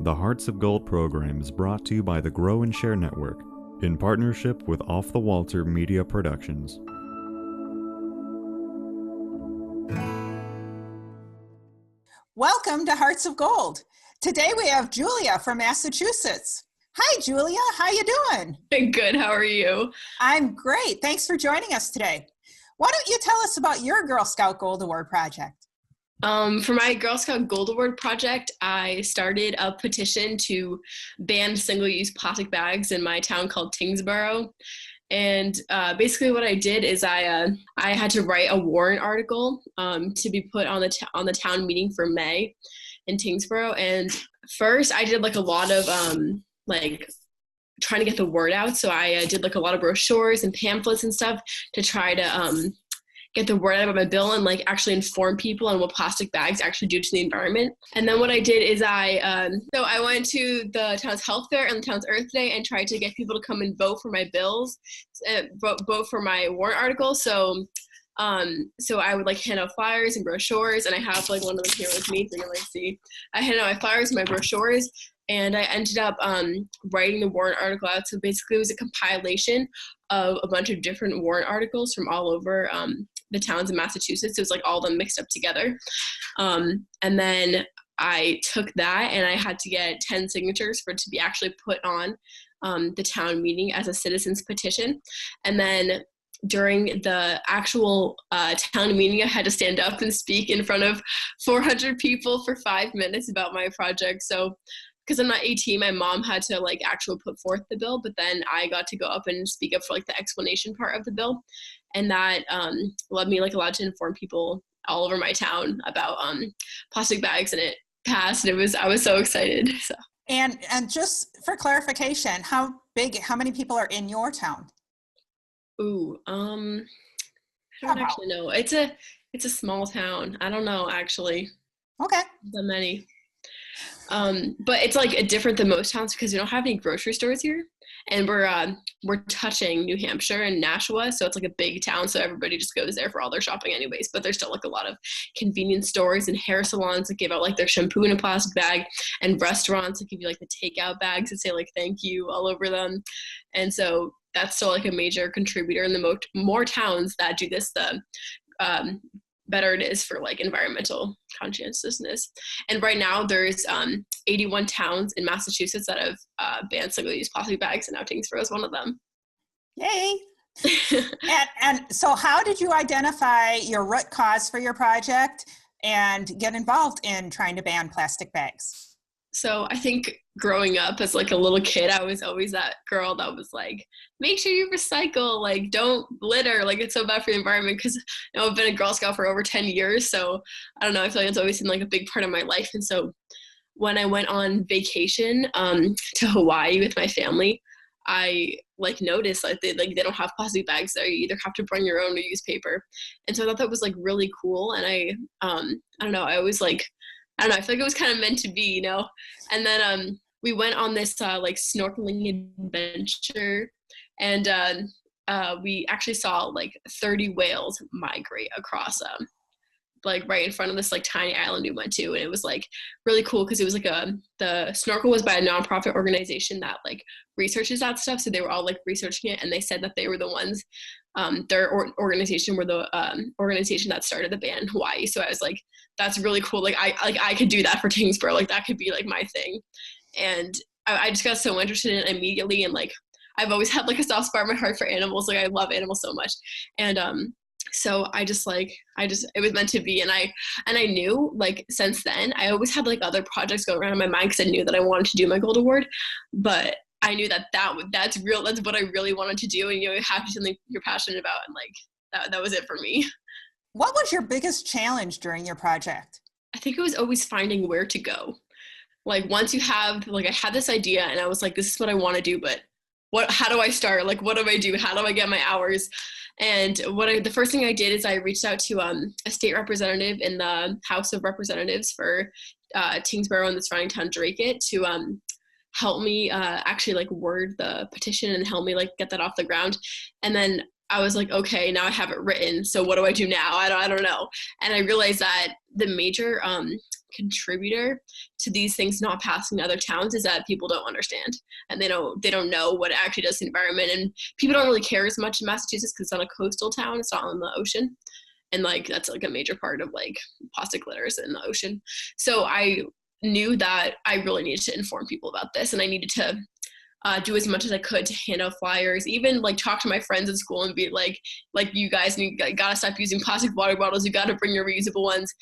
The Hearts of Gold program is brought to you by the Grow and Share Network in partnership with Off the Walter Media Productions. Welcome to Hearts of Gold. Today we have Julia from Massachusetts. Hi, Julia. How you doing? Good. How are you? I'm great. Thanks for joining us today. Why don't you tell us about your Girl Scout Gold Award project? For my Girl Scout Gold Award project, I started a petition to ban single-use plastic bags in my town called Tyngsborough. And basically what I did is I had to write a warrant article to be put on the town meeting for May in Tyngsborough. And first I did like a lot of trying to get the word out. So I did like a lot of brochures and pamphlets and stuff to try to get the word out about my bill and like actually inform people on what plastic bags actually do to the environment. And then what I did is I went to the town's health fair and the town's Earth Day and tried to get people to come and vote for my bills, vote for my warrant article. So I would like hand out flyers and brochures, and I have like one of them here with me, so you can like see. I handed out my flyers and my brochures, and I ended up writing the warrant article out. So basically it was a compilation of a bunch of different warrant articles from all over the towns in Massachusetts. It was like all of them mixed up together. And then I took that and I had to get 10 signatures for it to be actually put on the town meeting as a citizen's petition. And then during the actual town meeting, I had to stand up and speak in front of 400 people for 5 minutes about my project. So because I'm not 18, my mom had to like actually put forth the bill, but then I got to go up and speak up for like the explanation part of the bill. And that allowed me allowed to inform people all over my town about plastic bags, and it passed. I was so excited. So. And just for clarification, how many people are in your town? Ooh, I don't actually know. It's a small town. I don't know actually. Okay. Not many. But it's like different than most towns because we don't have any grocery stores here, and we're touching New Hampshire and Nashua, so it's like a big town, so everybody just goes there for all their shopping anyways. But there's still like a lot of convenience stores and hair salons that give out like their shampoo in a plastic bag, and restaurants that give you like the takeout bags that say like thank you all over them. And so that's still like a major contributor. In the more towns that do this, the better it is for like environmental conscientiousness. And right now there's 81 towns in Massachusetts that have banned single-use plastic bags, and now Tyngsborough is one of them. Yay! and so how did you identify your root cause for your project and get involved in trying to ban plastic bags? So I think growing up as like a little kid, I was always that girl that was like, make sure you recycle, like don't litter, like it's so bad for the environment. Because I've been a Girl Scout for over 10 years, so I don't know, I feel like it's always been like a big part of my life. And so when I went on vacation to Hawaii with my family, I like noticed like they don't have plastic bags there. You either have to bring your own or use paper. And so I thought that was like really cool. And I don't know, I always like, I don't know, I feel like it was kind of meant to be, you know? And then we went on this like snorkeling adventure, and we actually saw like 30 whales migrate across like right in front of this like tiny island we went to. And it was like really cool because it was like the snorkel was by a nonprofit organization that like researches that stuff. So they were all like researching it, and they said that they were the ones, their organization were the organization that started the ban in Hawaii. So I was like, that's really cool. Like I could do that for Tyngsborough. Like that could be like my thing. And I just got so interested in it immediately. And like, I've always had like a soft spot in my heart for animals. Like I love animals so much. And so it was meant to be. And I knew like since then, I always had like other projects going around in my mind because I knew that I wanted to do my Gold Award, but I knew that's what I really wanted to do. And you know, you have to do something you're passionate about. And like, that was it for me. What was your biggest challenge during your project? I think it was always finding where to go. Like once you have, like I had this idea and I was like, this is what I want to do, but how do I start? Like, what do I do? How do I get my hours? And the first thing I did is I reached out to a state representative in the House of Representatives for Tyngsborough and the surrounding town, Drake, to help me actually like word the petition and help me like get that off the ground. And then I was like, okay, now I have it written. So what do I do now? I don't know. And I realized that the major contributor to these things not passing to other towns is that people don't understand, and they don't know what it actually does to the environment. And people don't really care as much in Massachusetts because it's not a coastal town, it's not on the ocean. And like, that's like a major part of like plastic litters in the ocean. So I knew that I really needed to inform people about this, and I needed to do as much as I could to hand out flyers, even like talk to my friends in school and be like you guys gotta stop using plastic water bottles. You gotta bring your reusable ones.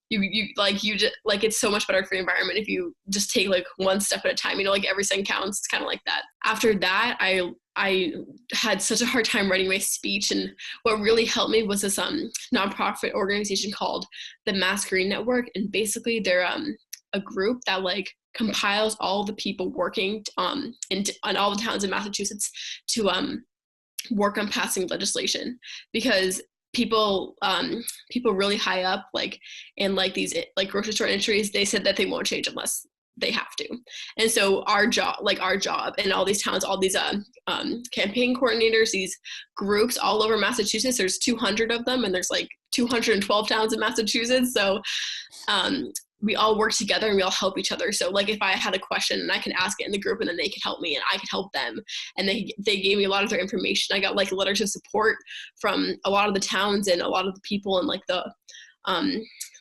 It's so much better for the environment if you just take like one step at a time, like every second counts. It's kind of like that. After that, I had such a hard time writing my speech, and what really helped me was this nonprofit organization called the Mass Green Network, and basically they're a group that like compiles all the people working in all the towns in Massachusetts to work on passing legislation, because people really high up, like in like these like grocery store industries, they said that they won't change unless they have to. And so our job in all these towns, all these campaign coordinators, these groups all over Massachusetts, there's 200 of them, and there's like 212 towns in Massachusetts. So we all work together and we all help each other. So like if I had a question and I can ask it in the group, and then they could help me and I could help them. And they gave me a lot of their information. I got like letters of support from a lot of the towns and a lot of the people, and like the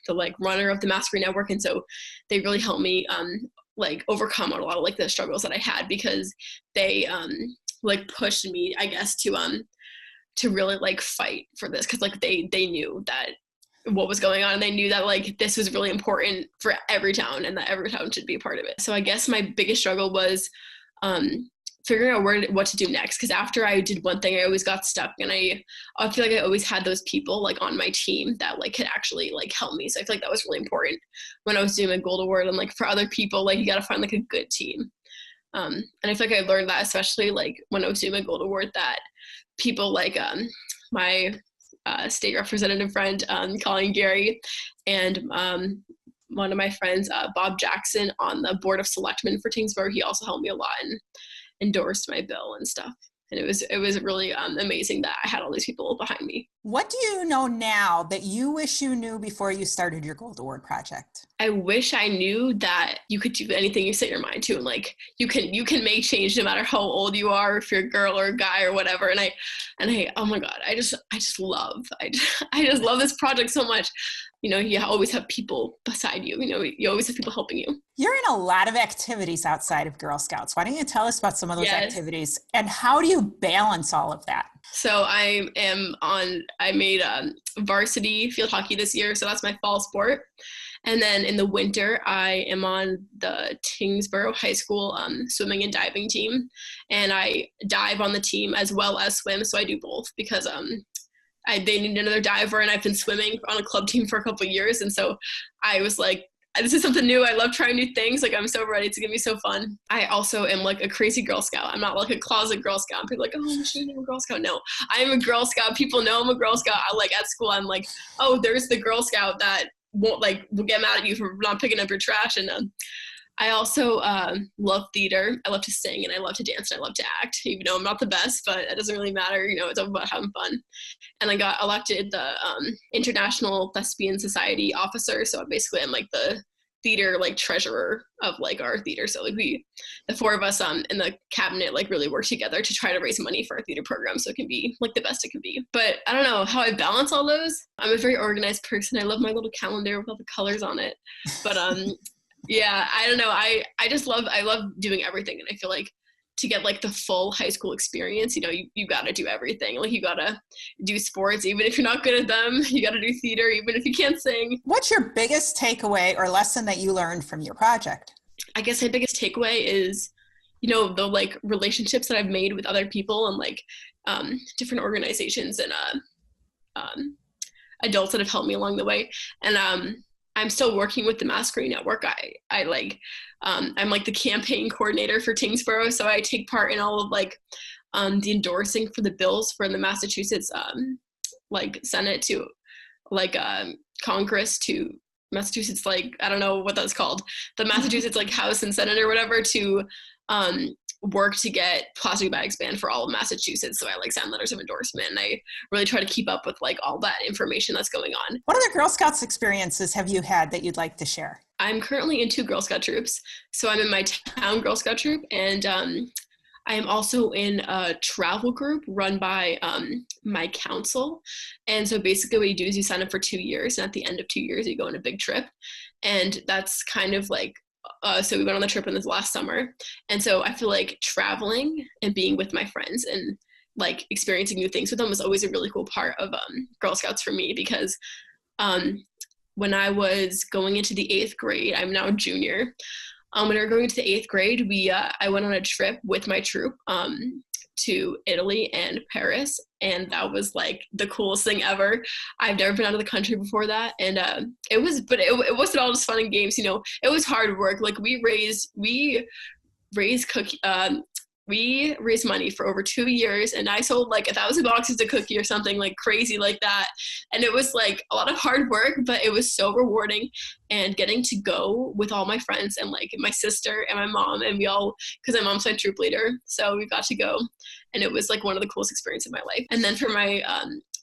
like runner of the Mass Green Network. And so they really helped me like overcome a lot of like the struggles that I had, because they like pushed me, I guess, to really like fight for this, because like they knew that what was going on, and they knew that like this was really important for every town and that every town should be a part of it. So I guess my biggest struggle was figuring out what to do next, because after I did one thing, I always got stuck, and I feel like I always had those people like on my team that like could actually like help me. So I feel like that was really important when I was doing my Gold Award, and like for other people, like you got to find like a good team. And I feel like I learned that, especially like when I was doing my Gold Award, that people like my state representative friend, Colleen, Garry, and one of my friends, Bob Jackson, on the board of selectmen for Tyngsborough, he also helped me a lot and endorsed my bill and stuff. And it was really amazing that I had all these people behind me. What do you know now that you wish you knew before you started your Gold Award project? I wish I knew that you could do anything you set your mind to, and like you can make change no matter how old you are, if you're a girl or a guy or whatever. And I oh my God, I just love this project so much. You always have people beside you. You always have people helping you. You're in a lot of activities outside of Girl Scouts. Why don't you tell us about some of those activities, and how do you balance all of that? So I made Varsity Field Hockey this year. So that's my fall sport. And then in the winter, I am on the Tyngsborough High School swimming and diving team. And I dive on the team as well as swim. So I do both, because they need another diver, and I've been swimming on a club team for a couple of years. And so I was like, this is something new. I love trying new things. Like, I'm so ready. It's going to be so fun. I also am like a crazy Girl Scout. I'm not like a closet Girl Scout. People are like, oh, Shane, you're a Girl Scout. No, I am a Girl Scout. People know I'm a Girl Scout. At school, I'm like, oh, there's the Girl Scout that will get mad at you for not picking up your trash. And I also love theater. I love to sing, and I love to dance, and I love to act, even though I'm not the best, but it doesn't really matter. It's all about having fun. And I got elected the International Thespian Society officer. So basically I'm like the theater like treasurer of like our theater. So like the four of us in the cabinet like really work together to try to raise money for our theater program so it can be like the best it can be. But I don't know how I balance all those. I'm a very organized person. I love my little calendar with all the colors on it. But yeah, I don't know. I love doing everything, and I feel like to get like the full high school experience, you got to do everything. Like, you got to do sports, even if you're not good at them. You got to do theater, even if you can't sing. What's your biggest takeaway or lesson that you learned from your project? I guess my biggest takeaway is, the like relationships that I've made with other people, and like different organizations and adults that have helped me along the way. And I'm still working with the Mass Green Network. I'm like the campaign coordinator for Tyngsborough, so I take part in all of like the endorsing for the bills for the Massachusetts like Senate to like Congress to Massachusetts, like I don't know what that's called, the Massachusetts like House and Senate or whatever, to work to get plastic bags banned for all of Massachusetts. So I like sign letters of endorsement, and I really try to keep up with like all that information that's going on. What other Girl Scouts experiences have you had that you'd like to share? I'm currently in 2 Girl Scout troops. So I'm in my town Girl Scout troop, and I am also in a travel group run by my council. And so basically what you do is you sign up for 2 years, and at the end of 2 years, you go on a big trip. And that's kind of like, so we went on the trip in this last summer. And so I feel like traveling and being with my friends and like experiencing new things with them was always a really cool part of Girl Scouts for me, because when I was going into the 8th grade, I'm now a junior. When we were going into the 8th grade, I went on a trip with my troop to Italy and Paris, and that was like the coolest thing ever. I've never been out of the country before that, and it wasn't all just fun and games. You know, it was hard work. Like we raised money for over 2 years, and I sold like 1,000 boxes of cookie or something like crazy like that. And it was like a lot of hard work, but it was so rewarding. And getting to go with all my friends and like my sister and my mom, and we all, because my mom's my troop leader, so we got to go, and it was like one of the coolest experiences of my life. And then for my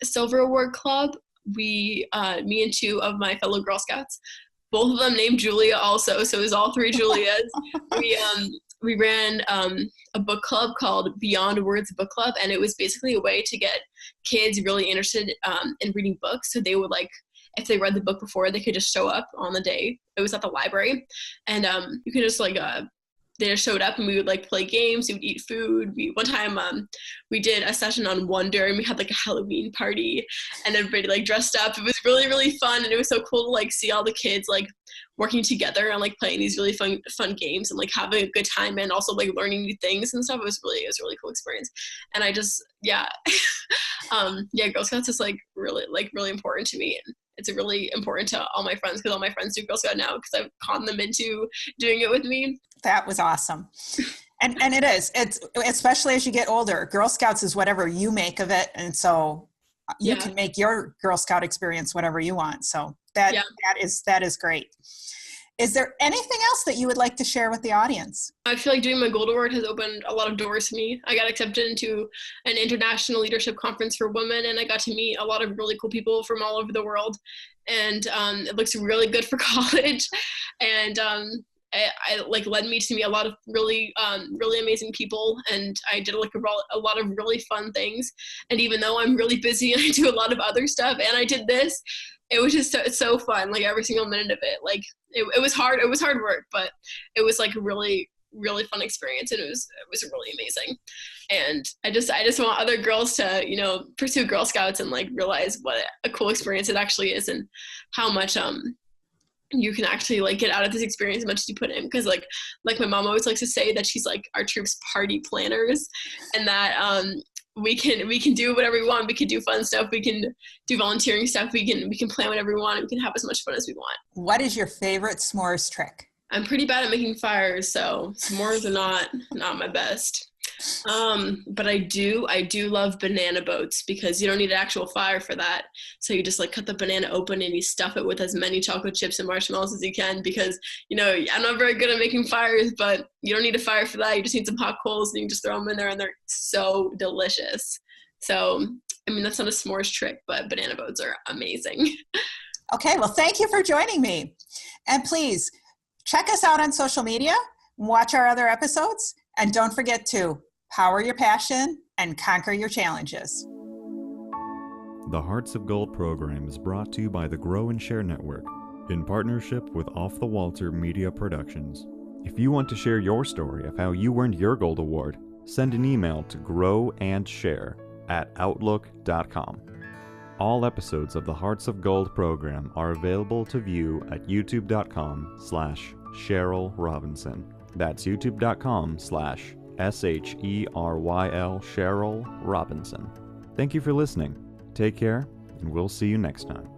Silver Award Club, me and 2 of my fellow Girl Scouts, both of them named Julia also, so it was all 3 Julias. We ran a book club called Beyond Words Book Club, and it was basically a way to get kids really interested in reading books. So they would like, if they read the book before, they could just show up on the day. It was at the library, and you could just like, they just showed up, and we would like play games, we would eat food. One time we did a session on Wonder, and we had like a Halloween party, and everybody like dressed up. It was really, really fun, and it was so cool to like see all the kids like working together and like playing these really fun games and like having a good time, and also like learning new things and stuff. It was a really cool experience. And I just, Girl Scouts is like really important to me, and it's really important to all my friends, because all my friends do Girl Scout now because I've conned them into doing it with me. That was awesome. And it's especially as you get older, Girl Scouts is whatever you make of it, and so you can make your Girl Scout experience whatever you want. So that is great. Is there anything else that you would like to share with the audience? I feel like doing my Gold Award has opened a lot of doors for me. I got accepted into an international leadership conference for women, and I got to meet a lot of really cool people from all over the world. And it looks really good for college. And I like led me to meet a lot of really amazing people, and I did like a lot of really fun things. And even though I'm really busy and I do a lot of other stuff, and I did this, it was just so fun. Like every single minute of it, like it was hard work, but it was like a really fun experience, and it was really amazing. And I just want other girls to, you know, pursue Girl Scouts and like realize what a cool experience it actually is, and how much you can actually like get out of this experience as much as you put in. Because like my mom always likes to say that she's like our troop's party planners, and that we can do whatever we want. We can do fun stuff. We can do volunteering stuff. We can plan whatever we want. And we can have as much fun as we want. What is your favorite s'mores trick? I'm pretty bad at making fires, so s'mores are not my best. But I do love banana boats, because you don't need an actual fire for that. So you just like cut the banana open and you stuff it with as many chocolate chips and marshmallows as you can, because, you know, I'm not very good at making fires, but you don't need a fire for that. You just need some hot coals, and you can just throw them in there, and they're so delicious. So, I mean, that's not a s'mores trick, but banana boats are amazing. Okay, well, thank you for joining me. And please check us out on social media, watch our other episodes, and don't forget to power your passion and conquer your challenges. The Hearts of Gold program is brought to you by the Grow and Share Network in partnership with Off the Walter Media Productions. If you want to share your story of how you earned your Gold Award, send an email to growandshare@outlook.com. All episodes of the Hearts of Gold program are available to view at youtube.com/Cheryl Robinson. That's youtube.com/SHERYL Cheryl Robinson. Thank you for listening. Take care, and we'll see you next time.